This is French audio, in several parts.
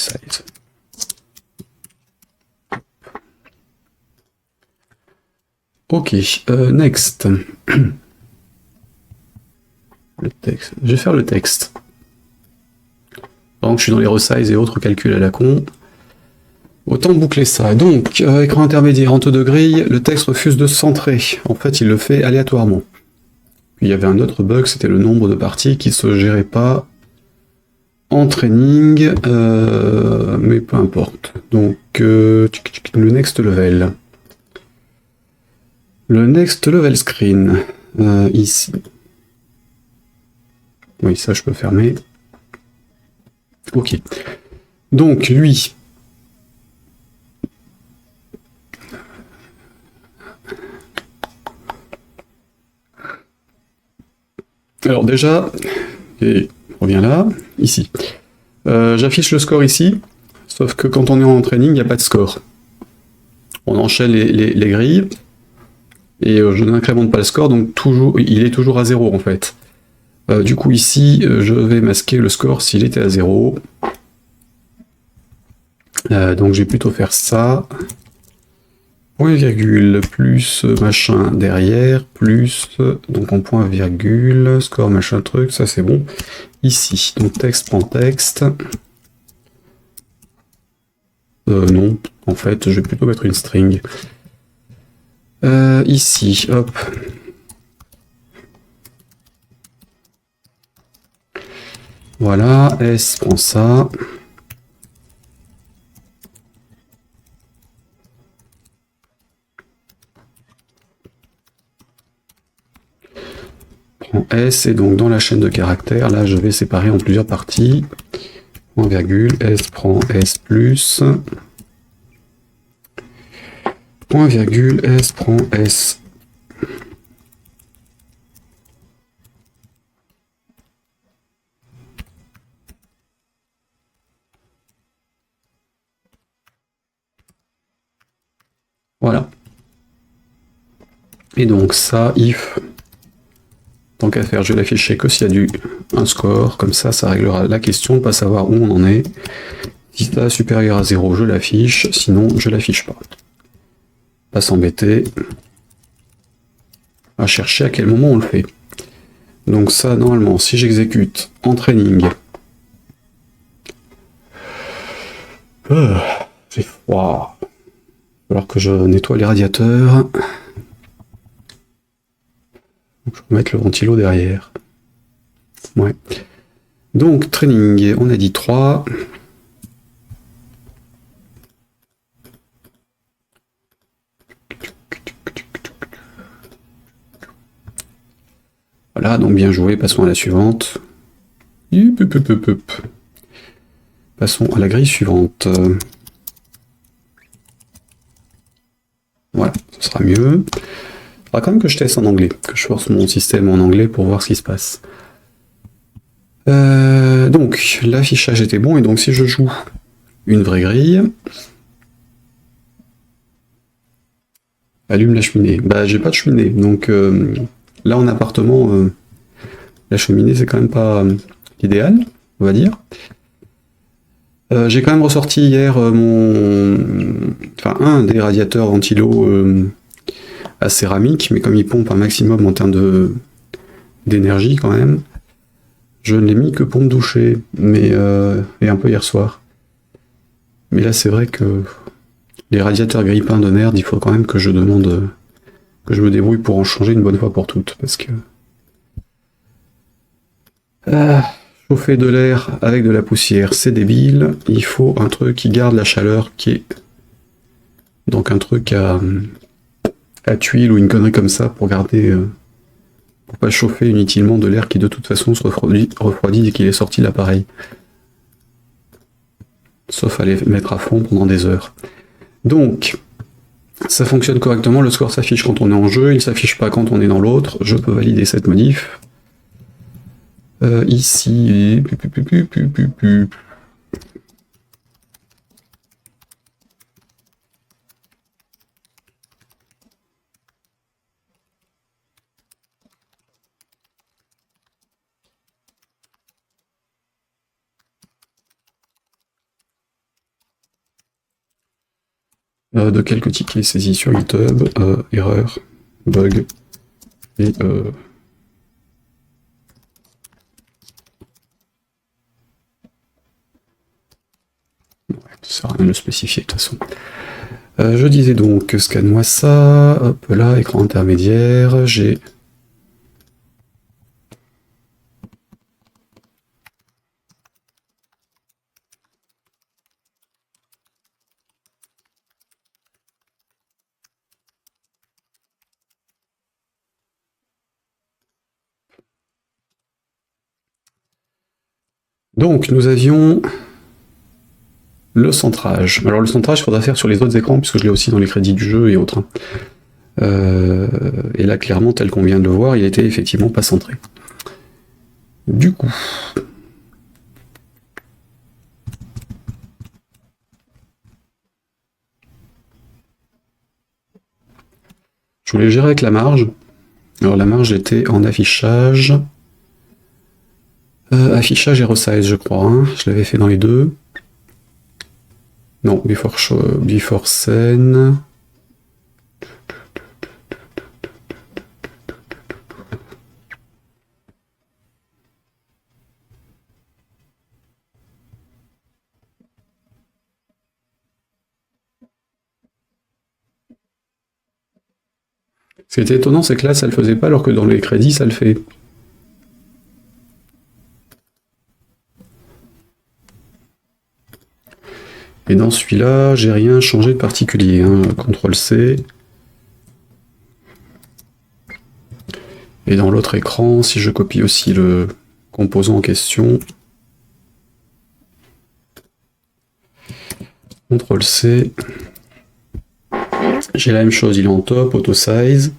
resize. Ok, next. Le texte. Je vais faire le texte. Donc je suis dans les resize et autres calculs à la con. Autant boucler ça. Donc, écran intermédiaire entre deux grilles, le texte refuse de se centrer. En fait, il le fait aléatoirement. Puis il y avait un autre bug, c'était le nombre de parties qui se gérait pas en training, mais peu importe. Donc, le next level. Le next level screen, ici. Oui, ça je peux fermer. Ok. Donc, lui. Alors déjà, et on revient là, ici. J'affiche le score ici, sauf que quand on est en training, il n'y a pas de score. On enchaîne les grilles, et je n'incrémente pas le score, donc toujours, il est toujours à 0 en fait. Du coup ici, je vais masquer le score s'il était à 0. Donc je vais plutôt faire ça. Point virgule, plus machin derrière, plus, donc en point virgule, score machin truc, ça c'est bon. Ici, donc texte prend texte. Non, en fait, je vais plutôt mettre une string. Ici, hop. Voilà, S prend ça. Prend S, et donc dans la chaîne de caractères, là je vais séparer en plusieurs parties. Point virgule, S prend S plus. Point virgule, S prend S. Voilà. Et donc ça, if, tant qu'à faire, je vais l'afficher que s'il y a un score, comme ça, ça réglera la question de ne pas savoir où on en est. Si ça supérieur à 0, je l'affiche, sinon je l'affiche pas. Pas s'embêter à chercher à quel moment on le fait. Donc ça, normalement, si j'exécute en training, c'est froid. Il va falloir que je nettoie les radiateurs. Donc, je vais mettre le ventilo derrière. Ouais. Donc, training, on a dit 3. Voilà, donc bien joué, passons à la suivante. Passons à la grille suivante. Voilà, ce sera mieux. Il faudra quand même que je teste en anglais, que je force mon système en anglais pour voir ce qui se passe. Donc, l'affichage était bon, et donc si je joue une vraie grille, allume la cheminée. Bah, j'ai pas de cheminée, donc là en appartement, la cheminée c'est quand même pas l'idéal, on va dire. J'ai quand même ressorti hier un des radiateurs ventilo à céramique, mais comme il pompe un maximum en termes d'énergie quand même, je ne l'ai mis que pour me doucher, mais et un peu hier soir. Mais là c'est vrai que les radiateurs grille-pain de merde, il faut quand même que je demande, que je me débrouille pour en changer une bonne fois pour toutes, parce que chauffer de l'air avec de la poussière, c'est débile. Il faut un truc qui garde la chaleur, qui est donc un truc à tuile ou une connerie comme ça pour garder, pour pas chauffer inutilement de l'air qui de toute façon se refroidit dès qu'il est sorti de l'appareil. Sauf à les mettre à fond pendant des heures. Donc, ça fonctionne correctement, le score s'affiche quand on est en jeu, il ne s'affiche pas quand on est dans l'autre. Je peux valider cette modif. Ici... De quelques tickets saisis sur GitHub, erreur, bug, et ça sert à rien de le spécifier de toute façon. Je disais donc, scanne-moi ça, hop là, écran intermédiaire, j'ai... Donc, nous avions le centrage. Alors le centrage, il faudra faire sur les autres écrans, puisque je l'ai aussi dans les crédits du jeu et autres. Et là, clairement, tel qu'on vient de le voir, il était effectivement pas centré. Du coup... je voulais gérer avec la marge. Alors la marge était en affichage... affichage et resize, je crois. Hein. Je l'avais fait dans les deux. Non, before scene. Ce qui était étonnant, c'est que là, ça le faisait pas, alors que dans les crédits, ça le fait. Et dans celui-là, j'ai rien changé de particulier. Hein. CTRL-C. Et dans l'autre écran, si je copie aussi le composant en question, CTRL-C, j'ai la même chose, il est en top, auto size,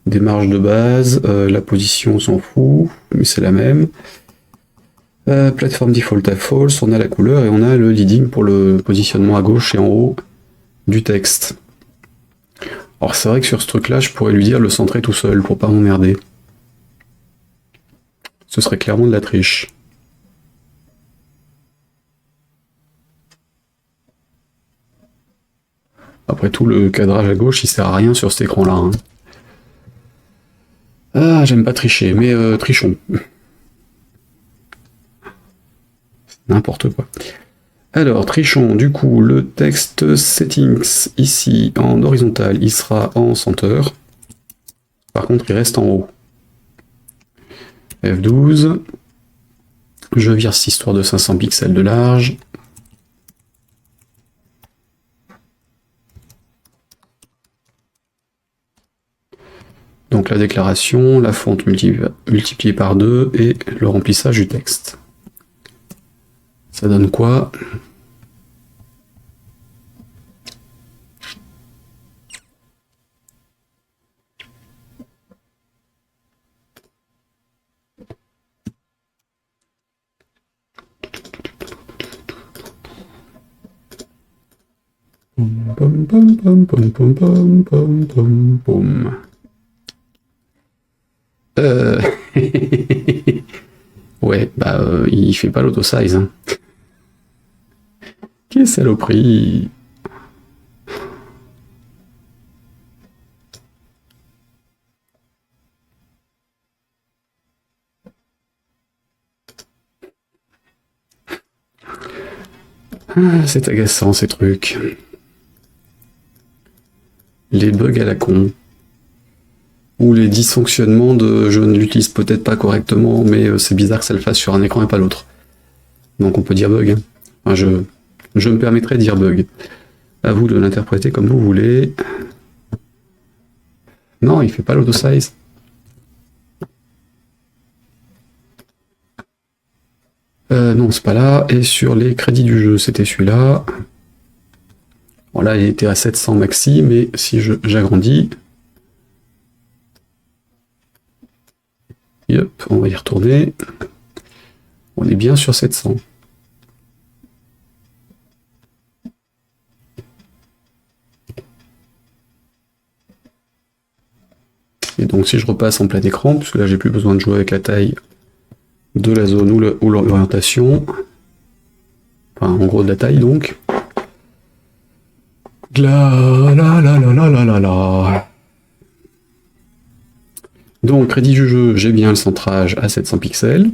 des marges de base, la position on s'en fout, mais c'est la même. Plateforme default à false, on a la couleur et on a le leading pour le positionnement à gauche et en haut du texte. Alors c'est vrai que sur ce truc là, je pourrais lui dire le centrer tout seul pour pas m'emmerder. Ce serait clairement de la triche. Après tout, le cadrage à gauche, il sert à rien sur cet écran-là. Hein. Ah, j'aime pas tricher, mais trichons. N'importe quoi. Alors, trichons, du coup, le texte settings, ici, en horizontal, il sera en center. Par contre, il reste en haut. F12. Je vire cette histoire de 500 pixels de large. Donc la déclaration, la fonte multipliée par 2 et le remplissage du texte. Ça donne quoi? Pom pom pom pom pom pom pom pom pom. Ouais, bah il fait pas l'auto-size. Hein. Quelle saloperie. Ah, c'est agaçant ces trucs. Les bugs à la con. Ou les dysfonctionnements de je ne l'utilise peut-être pas correctement, mais c'est bizarre que ça le fasse sur un écran et pas l'autre. Donc on peut dire bug. Hein. Enfin, je me permettrai de dire bug. À vous de l'interpréter comme vous voulez. Non, il fait pas l'auto-size. Non, c'est pas là. Et sur les crédits du jeu, c'était celui-là. Bon, là, il était à 700 maxi, mais si j'agrandis... Yep, on va y retourner. On est bien sur 700. Et donc si je repasse en plein écran, puisque là j'ai plus besoin de jouer avec la taille de la zone ou l'orientation, enfin en gros de la taille donc, La la la la la la la la. Donc, crédit du jeu, j'ai bien le centrage à 700 pixels.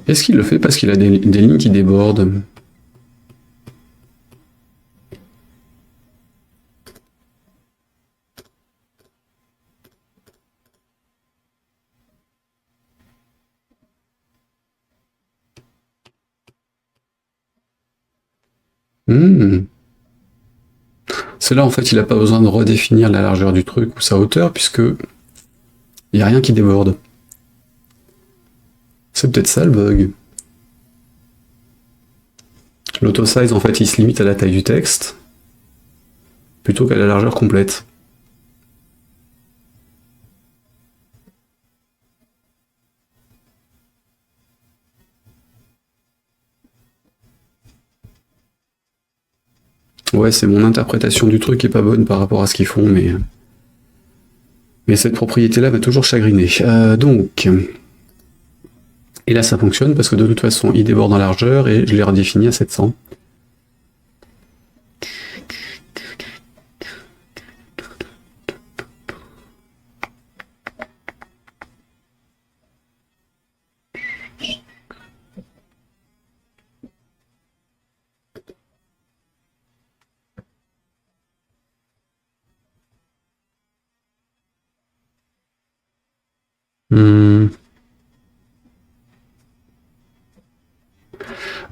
Est-ce qu'il le fait parce qu'il a des lignes qui débordent? C'est là, en fait, il n'a pas besoin de redéfinir la largeur du truc ou sa hauteur, puisque il n'y a rien qui déborde. C'est peut-être ça le bug. L'autosize, en fait, il se limite à la taille du texte, plutôt qu'à la largeur complète. Ouais, c'est mon interprétation du truc qui est pas bonne par rapport à ce qu'ils font, mais cette propriété-là m'a toujours chagriné. Donc... Et là, ça fonctionne parce que de toute façon, il déborde en largeur et je l'ai redéfini à 700.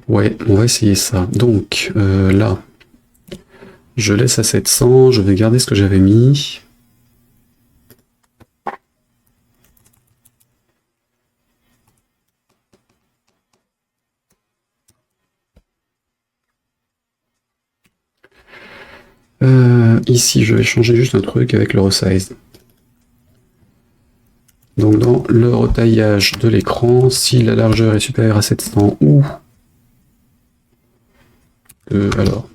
Ouais, on va essayer ça. Donc, là, je laisse à 700, je vais garder ce que j'avais mis. Ici, je vais changer juste un truc avec le resize. Donc, dans le retaillage de l'écran, si la largeur est supérieure à 700 ou... alors...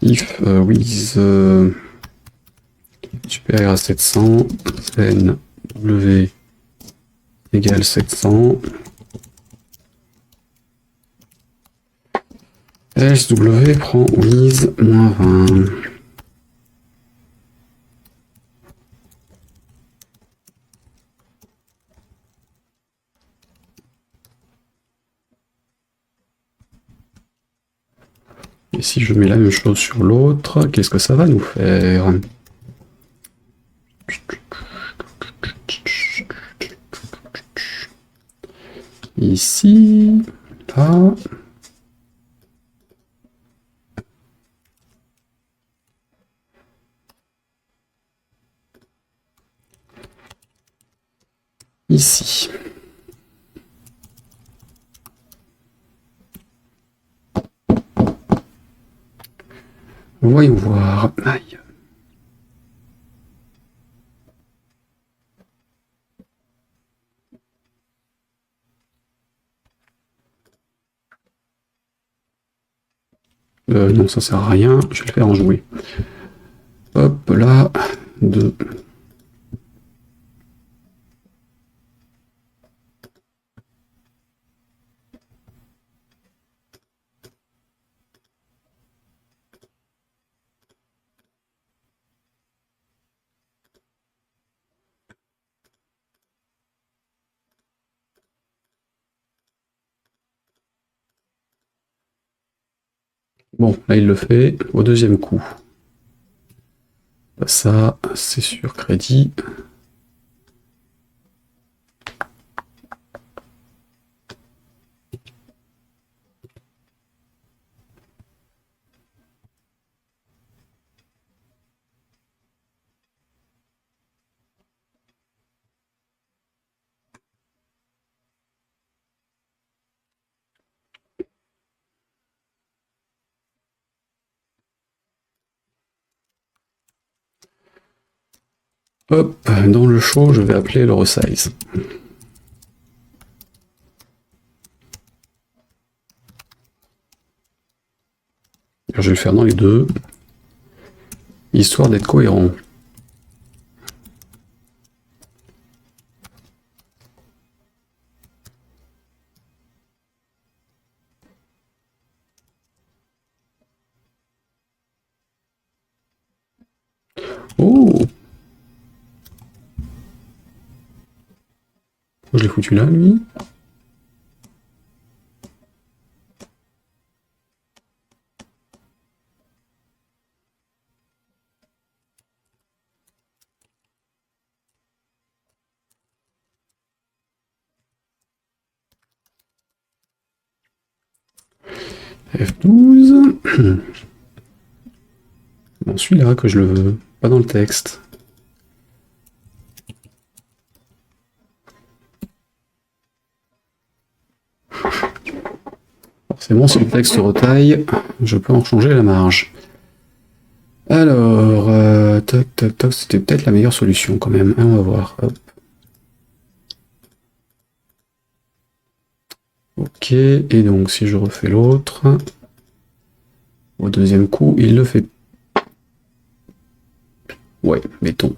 if with supérieur à 700, then w égale 700, SW prend with moins 20. Et si je mets la même chose sur l'autre, qu'est-ce que ça va nous faire? Ici, là... Ici. Voyons voir. Aïe. Non, ça sert à rien. Je vais le faire en jouer. Hop, là. 2. Bon, là, il le fait au deuxième coup. Ça, c'est sur crédit. Hop, dans le show, je vais appeler le resize. Je vais le faire dans les deux, histoire d'être cohérent. Oh! Je l'ai foutu là, lui. F12. Bon, celui-là que je le veux, pas dans le texte. Forcément, si le texte retaille, je peux en changer la marge. Alors, toc, toc, toc, c'était peut-être la meilleure solution quand même. On va voir. Hop. Ok, et donc si je refais l'autre, au deuxième coup, il le fait. Ouais, béton.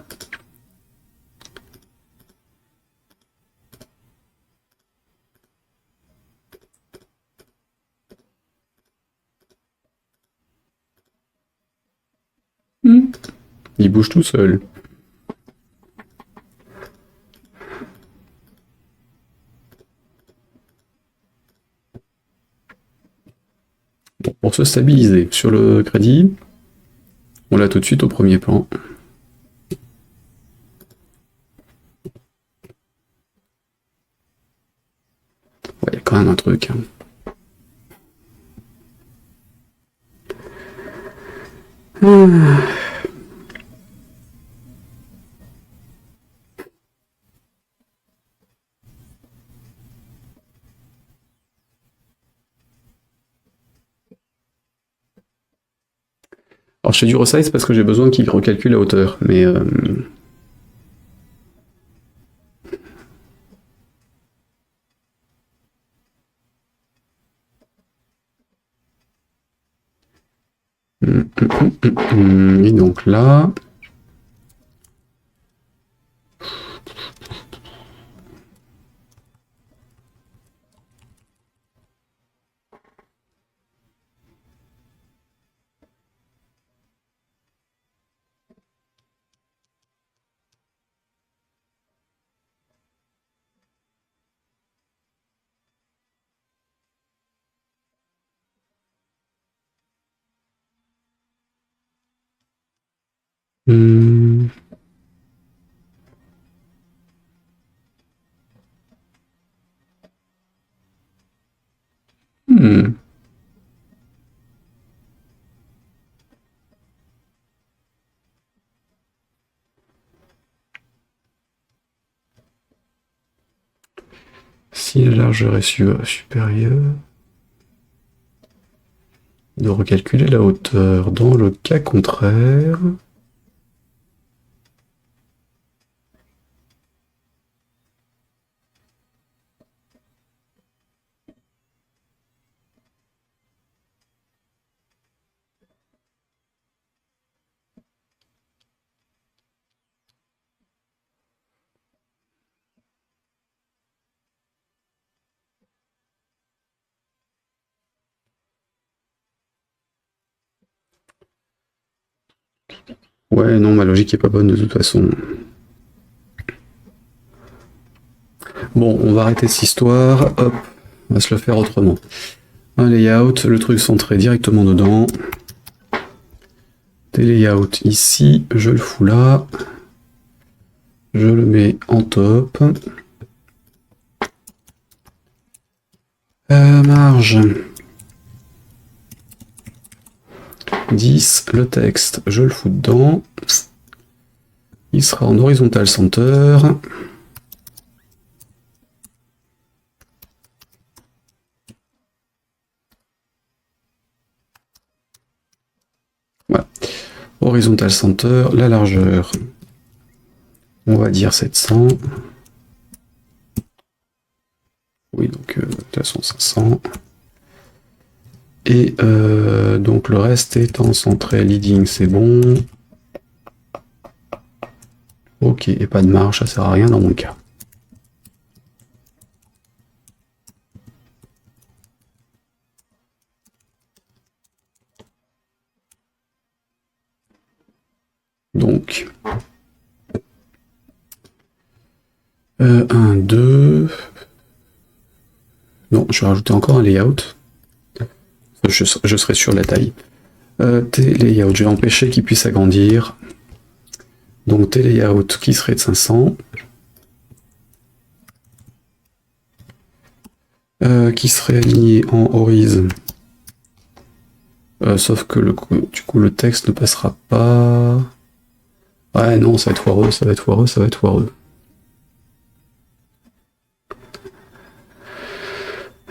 Il bouge tout seul. Bon, pour se stabiliser sur le crédit, on l'a tout de suite au premier plan. Ouais, il y a quand même un truc. Hein. Alors je fais du resize parce que j'ai besoin qu'il recalcule la hauteur, mais... Et donc là... Hmm. Hmm. Si la largeur est supérieure, de recalculer la hauteur. Dans le cas contraire... Ouais, non, ma logique est pas bonne de toute façon. Bon, on va arrêter cette histoire. Hop, on va se le faire autrement. Un layout, le truc centré directement dedans. Des layouts ici, je le fous là. Je le mets en top. Marge. 10, le texte, je le fous dedans. Il sera en horizontal center. Voilà. Horizontal center, la largeur, on va dire 700. Oui, donc de toute façon 500. Et donc le reste étant centré leading, c'est bon. Ok, et pas de marge, ça sert à rien dans mon cas. Donc 1, 2. Non, je vais rajouter encore un layout. Je serai sur la taille. T-layout, je vais empêcher qu'il puisse agrandir. Donc T-layout qui serait de 500. Qui serait aligné en horizon. Sauf que du coup le texte ne passera pas. Ouais non, ça va être foireux, ça va être foireux, ça va être foireux.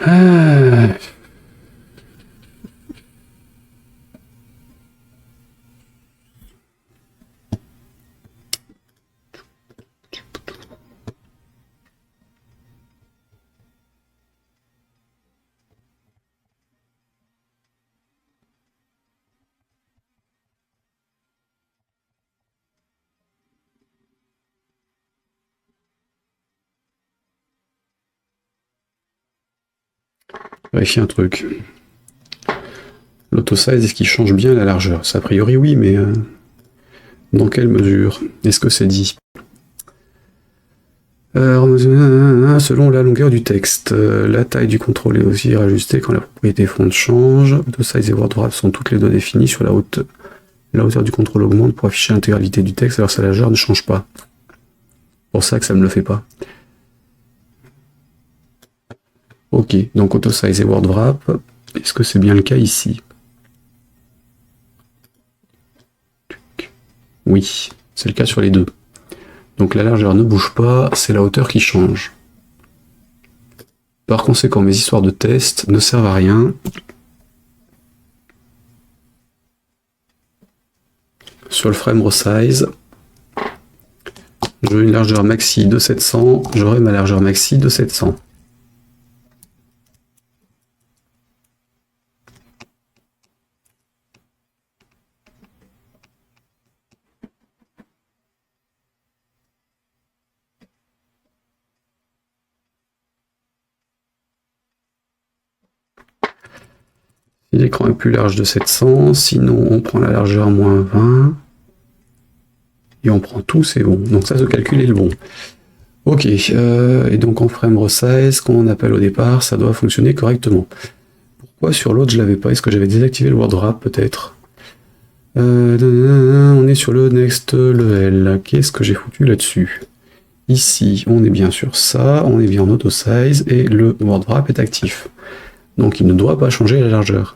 Ah. Vérifier un truc. L'auto-size, est-ce qu'il change bien la largeur? Ça, a priori, oui, mais dans quelle mesure? Est-ce que c'est dit? Selon la longueur du texte, la taille du contrôle est aussi rajustée quand la propriété fond change. Auto-size et word-wrap sont toutes les données définies sur la hauteur. La hauteur du contrôle augmente pour afficher l'intégralité du texte, alors sa largeur ne change pas. C'est pour ça que ça ne me le fait pas. Ok, donc auto-size et word-wrap, est-ce que c'est bien le cas ici? Oui, c'est le cas sur les deux. Donc la largeur ne bouge pas, c'est la hauteur qui change. Par conséquent, mes histoires de test ne servent à rien. Sur le frame resize, je veux une largeur maxi de 700, j'aurai ma largeur maxi de 700. Si l'écran est plus large de 700, sinon on prend la largeur moins 20, et on prend tout, c'est bon. Donc ça, ce calcul est le bon. Ok, et donc en frame resize, quand on appelle au départ, ça doit fonctionner correctement. Pourquoi sur l'autre je l'avais pas? Est-ce que j'avais désactivé le word wrap peut-être? On est sur le next level. Qu'est-ce que j'ai foutu là-dessus? Ici, on est bien sur ça, on est bien en auto size et le word wrap est actif. Donc il ne doit pas changer la largeur.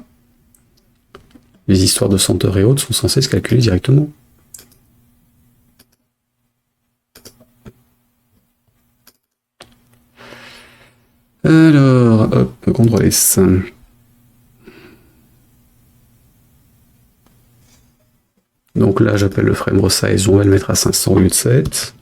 Les histoires de center et autres sont censées se calculer directement. Alors, hop, CTRL S. Donc là, j'appelle le frame resize, on va le mettre à 500 au lieu de 7.